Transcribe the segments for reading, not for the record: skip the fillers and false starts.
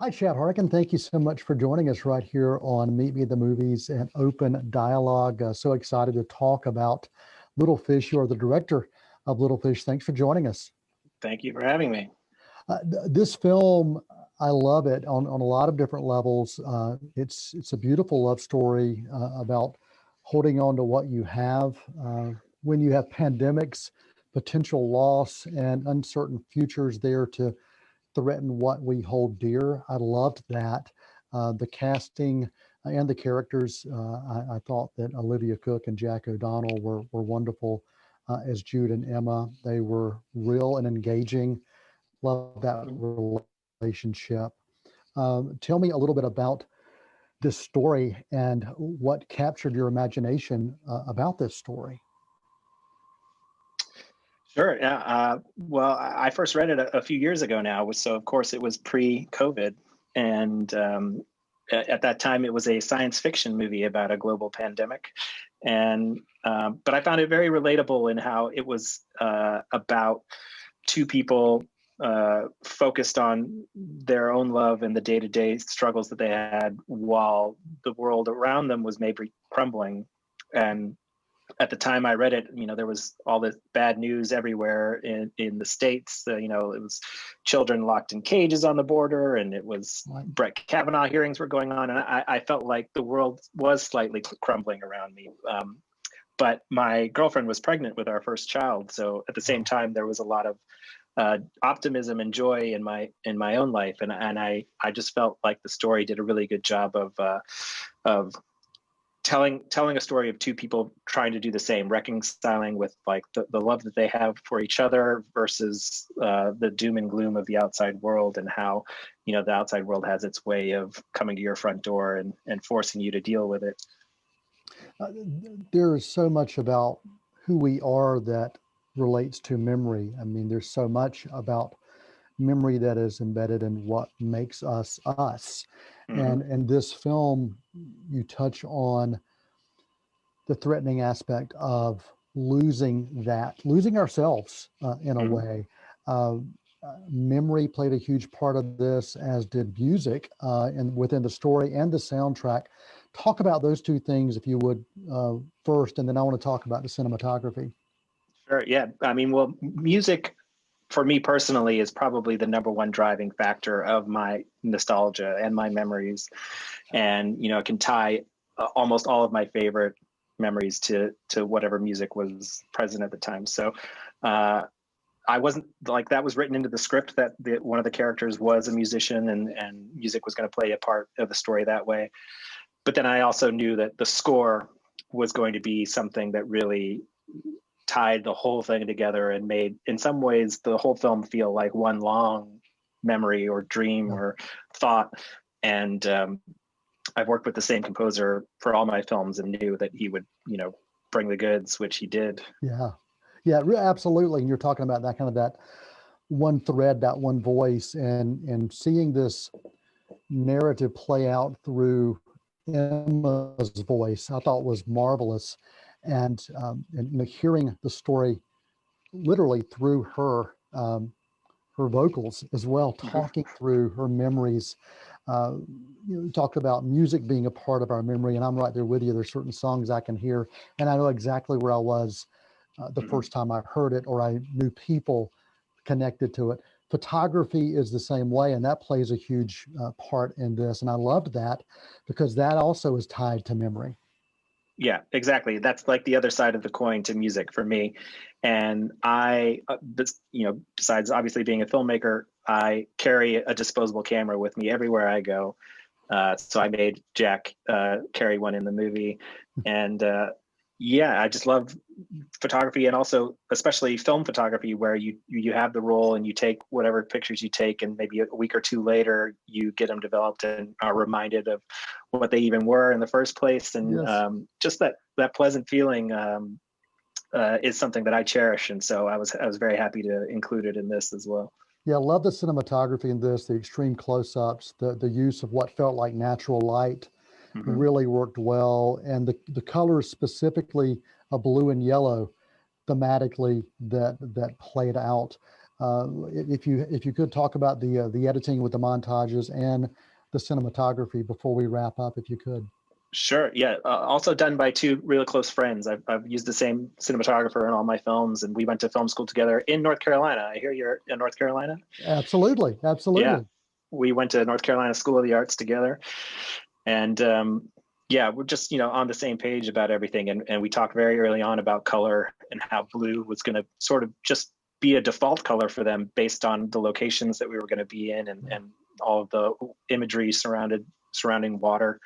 Hi, Chad Hartigan. Thank you so much for joining us right here on Meet Me at the Movies and Open Dialogue. So excited to talk about Little Fish. You are the director of Little Fish. Thanks for joining us. Thank you for having me. This film, I love it on a lot of different levels. It's a beautiful love story about holding on to what you have when you have pandemics, potential loss, and uncertain futures there to threaten what we hold dear. I loved that. The casting and the characters, I thought that Olivia Cook and Jack O'Donnell were wonderful as Jude and Emma. They were real and engaging. Love that relationship. Tell me a little bit about this story and what captured your imagination about this story. Sure. Yeah. Well, I first read it a few years ago now. So, of course, it was pre-COVID. And at that time, it was a science fiction movie about a global pandemic. And but I found it very relatable in how it was about two people focused on their own love and the day-to-day struggles that they had while the world around them was maybe crumbling. And at the time I read it, there was all this bad news everywhere in the States. It was children locked in cages on the border, and it was Brett Kavanaugh hearings were going on. And I felt like the world was slightly crumbling around me. But my girlfriend was pregnant with our first child. So at the same time, there was a lot of optimism and joy in my own life. And I just felt like the story did a really good job of telling a story of two people trying to do the same, reconciling with like the love that they have for each other versus the doom and gloom of the outside world, and how the outside world has its way of coming to your front door and forcing you to deal with it. There is so much about who we are that relates to memory. I mean, there's so much about memory that is embedded in what makes us us. And in this film, you touch on the threatening aspect of losing ourselves in a way. Memory played a huge part of this, as did music and within the story and the soundtrack. Talk about those two things, if you would, first, and then I want to talk about the cinematography. Sure. Yeah. I mean, well, music for me personally is probably the number one driving factor of my nostalgia and my memories. And, it can tie almost all of my favorite memories to whatever music was present at the time. So I wasn't like, that was written into the script that one of the characters was a musician and music was going to play a part of the story that way. But then I also knew that the score was going to be something that really tied the whole thing together and made, in some ways, the whole film feel like one long memory or dream or thought. And I've worked with the same composer for all my films and knew that he would, bring the goods, which he did. Yeah, absolutely. And you're talking about that kind of that one thread, that one voice, and seeing this narrative play out through Emma's voice, I thought was marvelous. And hearing the story literally through her vocals as well, talking through her memories. You talked about music being a part of our memory, and I'm right there with you. There's certain songs I can hear, and I know exactly where I was the first time I heard it, or I knew people connected to it. Photography is the same way, and that plays a huge part in this. And I loved that because that also is tied to memory. Yeah, exactly. That's like the other side of the coin to music for me. And besides obviously being a filmmaker, I carry a disposable camera with me everywhere I go. So I made Jack carry one in the movie. And I just love photography, and also especially film photography, where you have the roll and you take whatever pictures you take, and maybe a week or two later you get them developed and are reminded of what they even were in the first place. And just that pleasant feeling is something that I cherish, and so I was very happy to include it in this as well. Yeah, I love the cinematography in this, the extreme close-ups, the use of what felt like natural light really worked well. And the colors, specifically a blue and yellow, thematically that played out. if you could talk about the editing with the montages and the cinematography before we wrap up, if you could. Sure. Yeah. Also done by two really close friends. I've used the same cinematographer in all my films, and we went to film school together in North Carolina. I hear you're in North Carolina. Absolutely, absolutely. Yeah. We went to North Carolina School of the Arts together, and yeah, we're just on the same page about everything. And we talked very early on about color and how blue was going to sort of just be a default color for them based on the locations that we were going to be in, and all of the imagery surrounding water.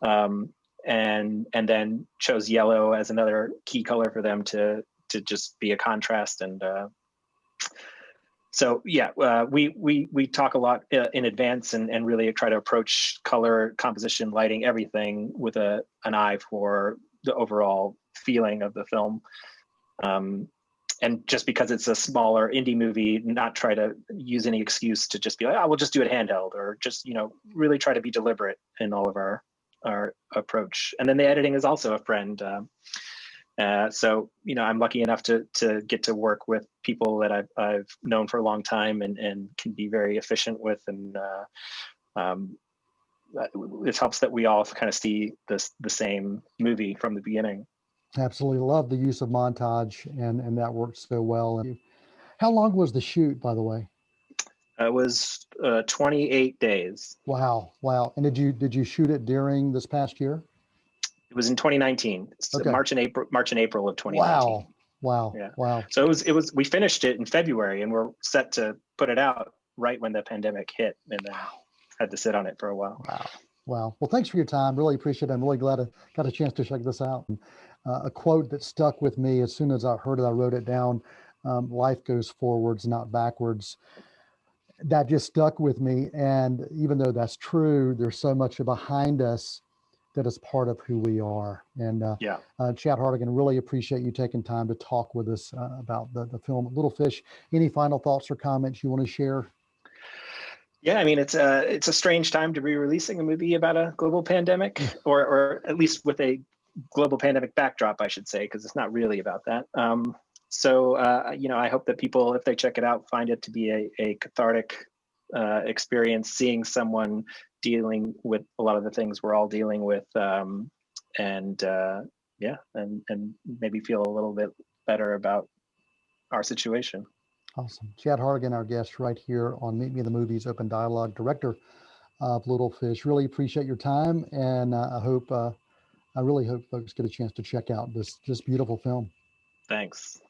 And then chose yellow as another key color for them to just be a contrast. And so yeah, we talk a lot in advance and really try to approach color, composition, lighting, everything with an eye for the overall feeling of the film. And just because it's a smaller indie movie, not try to use any excuse to just be like, oh, we'll just do it handheld, or just really try to be deliberate in all of our approach. And then the editing is also a friend. So I'm lucky enough to get to work with people that I've known for a long time and can be very efficient with, and it helps that we all kind of see the same movie from the beginning. Absolutely love the use of montage, and that works so well. And how long was the shoot, by the way? It was 28 days. Wow, wow. And did you shoot it during this past year? It was in 2019, Okay. March and April of 2019. Wow, wow, Yeah. wow. So it was we finished it in February, and we're set to put it out right when the pandemic hit, and then had to sit on it for a while. Wow. Wow. Well, thanks for your time. Really appreciate it. I'm really glad I got a chance to check this out. A quote that stuck with me as soon as I heard it, I wrote it down. Life goes forwards, not backwards. That just stuck with me. And even though that's true, there's so much behind us that is part of who we are. And Yeah. Chad Hartigan, really appreciate you taking time to talk with us about the film Little Fish. Any final thoughts or comments you want to share? Yeah, I mean, it's a strange time to be releasing a movie about a global pandemic, or at least with a global pandemic backdrop, I should say, because it's not really about that. So I hope that people, if they check it out, find it to be a cathartic experience, seeing someone dealing with a lot of the things we're all dealing with, and maybe feel a little bit better about our situation. Awesome. Chad Hartigan, our guest right here on Meet Me in the Movies Open Dialogue, director of Little Fish. Really appreciate your time, and I really hope folks get a chance to check out this beautiful film. Thanks.